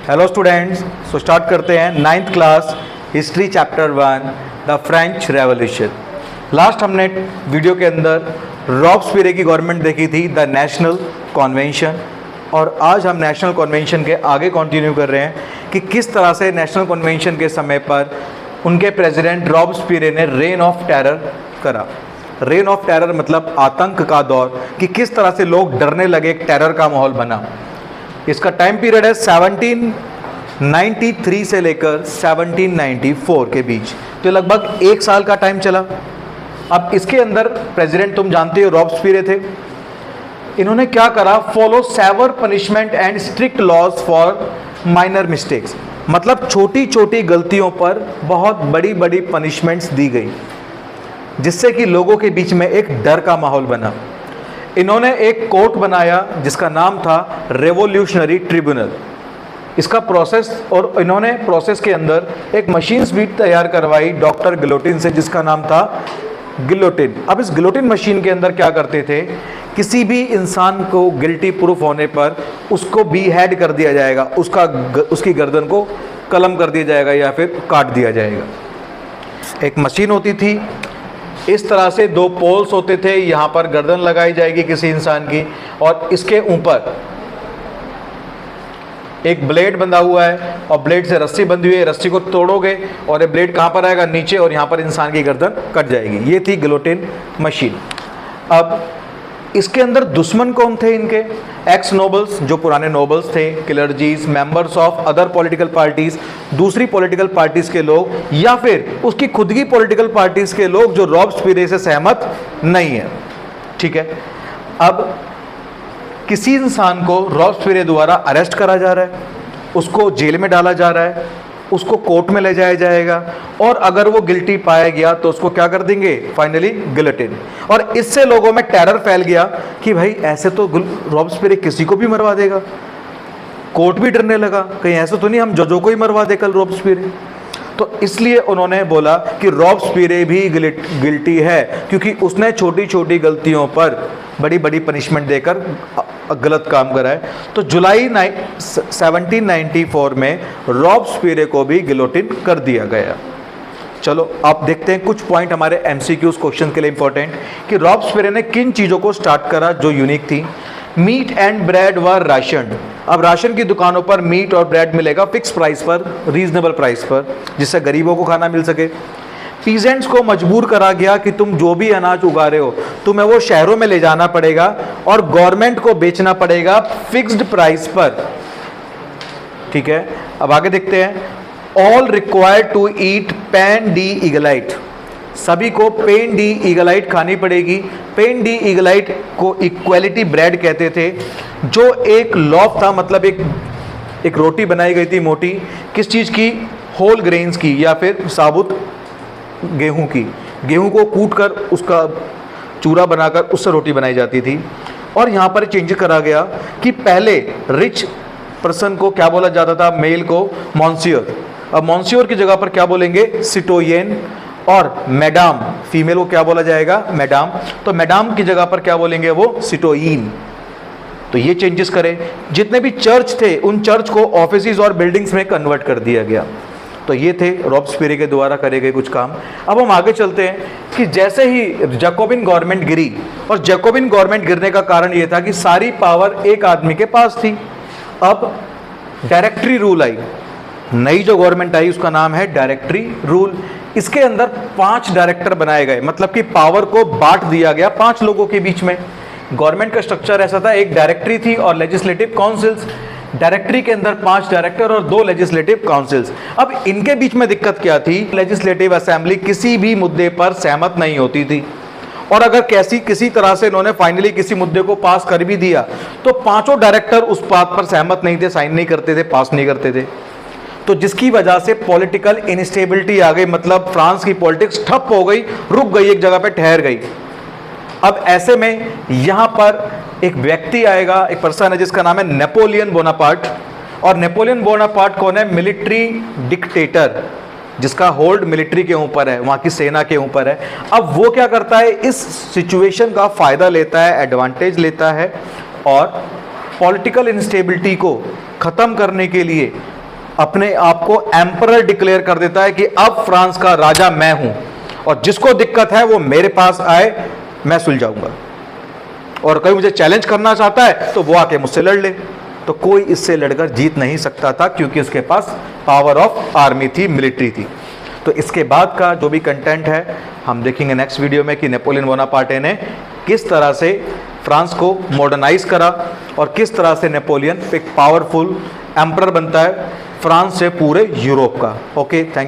Hello students, so start करते हैं 9th class history chapter 1 the French revolution. Last हमने video के अंदर रॉब्सपियर की गवर्नमेंट देखी थी द नेशनल कन्वेंशन, और आज हम नेशनल कन्वेंशन के आगे कंटिन्यू कर रहे हैं कि किस तरह से नेशनल कन्वेंशन के समय पर उनके प्रेसिडेंट रॉब्सपियर ने रेन ऑफ टेरर करा। रेन ऑफ टेरर मतलब आतंक का दौर, कि किस तरह से लोग डरने लगे, एक टेरर का माहौल बना। इसका टाइम पीरियड है 1793 से लेकर 1794 के बीच, तो लगभग एक साल का टाइम चला। अब इसके अंदर प्रेसिडेंट तुम जानते हो रॉब्सपियर थे। इन्होंने क्या करा, follow severe punishment and strict laws for minor mistakes, मतलब छोटी छोटी गलतियों पर बहुत बड़ी बड़ी पनिशमेंट्स दी गई, जिससे कि लोगों के बीच में एक डर का माहौल बना। इन्होंने एक कोर्ट बनाया जिसका नाम था रेवोल्यूशनरी ट्रिब्यूनल। इसका प्रोसेस, और इन्होंने प्रोसेस के अंदर एक मशीन्स भी तैयार करवाई डॉक्टर गिलोटिन से, जिसका नाम था गिलोटिन। अब इस गिलोटिन मशीन के अंदर क्या करते थे, किसी भी इंसान को गिल्टी प्रूफ होने पर उसको बीहेड कर दिया जाएगा, उसकी गर्दन को कलम कर दिया जाएगा या फिर काट दिया जाएगा। एक मशीन होती थी, इस तरह से दो पोल्स होते थे, यहाँ पर गर्दन लगाई जाएगी किसी इंसान की, और इसके ऊपर एक ब्लेड बंधा हुआ है और ब्लेड से रस्सी बंधी हुई है। रस्सी को तोड़ोगे और ये ब्लेड कहाँ पर आएगा, नीचे, और यहाँ पर इंसान की गर्दन कट जाएगी। ये थी गिलोटिन मशीन। अब इसके अंदर दुश्मन कौन थे इनके, एक्स नोबल्स, जो पुराने नोबल्स थे, clergies, members of other political parties, दूसरी पॉलिटिकल पार्टीज के लोग, या फिर उसकी खुद की पॉलिटिकल पार्टीज के लोग जो रॉब्सपियर से सहमत नहीं है। ठीक है, अब किसी इंसान को रॉब्सपियर द्वारा अरेस्ट करा जा रहा है, उसको जेल में डाला जा रहा है, उसको कोर्ट में ले जाया जाएगा, और अगर वो गिल्टी पाया गया तो उसको क्या कर देंगे, फाइनली गिलोटिन। और इससे लोगों में टेरर फैल गया कि भाई ऐसे तो रॉब्सपियर किसी को भी मरवा देगा। कोर्ट भी डरने लगा, कहीं ऐसा तो नहीं हम जजों को ही मरवा दे कल रॉब्सपियर। तो इसलिए उन्होंने बोला कि रॉब्सपियर भी गिल्टी है, क्योंकि उसने छोटी छोटी गलतियों पर बड़ी बड़ी पनिशमेंट देकर गलत काम करा है। तो जुलाई 1794 में रॉब्सपियर को भी गिलोटिन कर दिया गया। चलो आप देखते हैं कुछ पॉइंट हमारे एमसीक्यूज क्वेश्चन के लिए इंपॉर्टेंट, कि रॉब्सपियर ने किन चीज़ों को स्टार्ट करा जो यूनिक थी। Meat and bread were ration. अब राशन की दुकानों पर मीट और ब्रेड मिलेगा फिक्स प्राइस पर, रीजनेबल प्राइस पर, जिससे गरीबों को खाना मिल सके। पीजेंट्स को मजबूर करा गया कि तुम जो भी अनाज उगा रहे हो तुम्हें वो शहरों में ले जाना पड़ेगा और गवर्नमेंट को बेचना पड़ेगा फिक्स्ड प्राइस पर। ठीक है, अब आगे देखते हैं। All required to eat pan D ईगलाइट, सभी को पेन डी ईगलाइट खानी पड़ेगी। पेन डी ईगलाइट को इक्वालिटी ब्रेड कहते थे, जो एक लॉफ था, मतलब एक रोटी बनाई गई थी मोटी, किस चीज़ की, होल ग्रेन्स की, या फिर साबुत गेहूं की। गेहूं को कूट कर उसका चूरा बनाकर उससे रोटी बनाई जाती थी। और यहाँ पर चेंज करा गया कि पहले रिच पर्सन को क्या बोला जाता था, मेल को मॉन्सियर। अब मॉन्सियर की जगह पर क्या बोलेंगे, सिटोयन, और मैडाम, फीमेल को क्या बोला जाएगा, मैडाम। तो मैडाम की जगह पर क्या बोलेंगे, वो सिटोयन। तो ये चेंजेस करें। जितने भी चर्च थे उन चर्च को ऑफिसेज और बिल्डिंग्स में कन्वर्ट कर दिया गया। तो ये थे रॉब्सपियर के द्वारा करे गए कुछ काम। अब हम आगे चलते हैं कि जैसे ही जैकोबिन गवर्नमेंट गिरी, और जैकोबिन गवर्नमेंट गिरने का कारण ये था कि सारी पावर एक आदमी के पास थी। अब डायरेक्टरी रूल आई, नई जो गवर्नमेंट आई उसका नाम है डायरेक्टरी रूल। इसके अंदर 5 डायरेक्टर बनाए गए, मतलब कि पावर को बांट दिया गया 5 लोगों के बीच में। गवर्नमेंट का स्ट्रक्चर ऐसा था, एक डायरेक्टरी थी और लेजिस्लेटिव काउंसिल्स। डायरेक्टरी के अंदर 5 डायरेक्टर और 2 लेजिस्लेटिव काउंसिल्स। अब इनके बीच में दिक्कत क्या थी, लेजिस्लेटिव असेंबली किसी भी मुद्दे पर सहमत नहीं होती थी, और अगर किसी तरह से इन्होंने फाइनली किसी मुद्दे को पास कर भी दिया तो 5 डायरेक्टर उस बात पर सहमत नहीं थे, साइन नहीं करते थे, पास नहीं करते थे। तो जिसकी वजह से पॉलिटिकल इनस्टेबिलिटी आ गई, मतलब फ्रांस की पॉलिटिक्स ठप हो गई, रुक गई, एक जगह पे ठहर गई। अब ऐसे में यहां पर एक व्यक्ति आएगा, एक पर्सन है जिसका नाम है नेपोलियन बोनापार्ट। और नेपोलियन बोनापार्ट कौन है, मिलिट्री डिक्टेटर, जिसका होल्ड मिलिट्री के ऊपर है, वहां की सेना के ऊपर है। अब वो क्या करता है, इस सिचुएशन का फायदा लेता है, एडवांटेज लेता है, और पॉलिटिकल इंस्टेबिलिटी को ख़त्म करने के लिए अपने आप को एम्परर डिक्लेयर कर देता है कि अब फ्रांस का राजा मैं हूं और जिसको दिक्कत है वो मेरे पास आए, मैं सुलझाऊंगा। और कोई मुझे चैलेंज करना चाहता है तो वो आके मुझसे लड़ ले। तो कोई इससे लड़कर जीत नहीं सकता था क्योंकि उसके पास पावर ऑफ आर्मी थी, मिलिट्री थी। तो इसके बाद का जो भी कंटेंट है हम देखेंगे नेक्स्ट वीडियो में कि नेपोलियन बोनापार्टे ने किस तरह से फ्रांस को मॉडर्नाइज करा और किस तरह से नेपोलियन एक पावरफुल एम्परर बनता है फ्रांस से पूरे यूरोप का। Okay, thank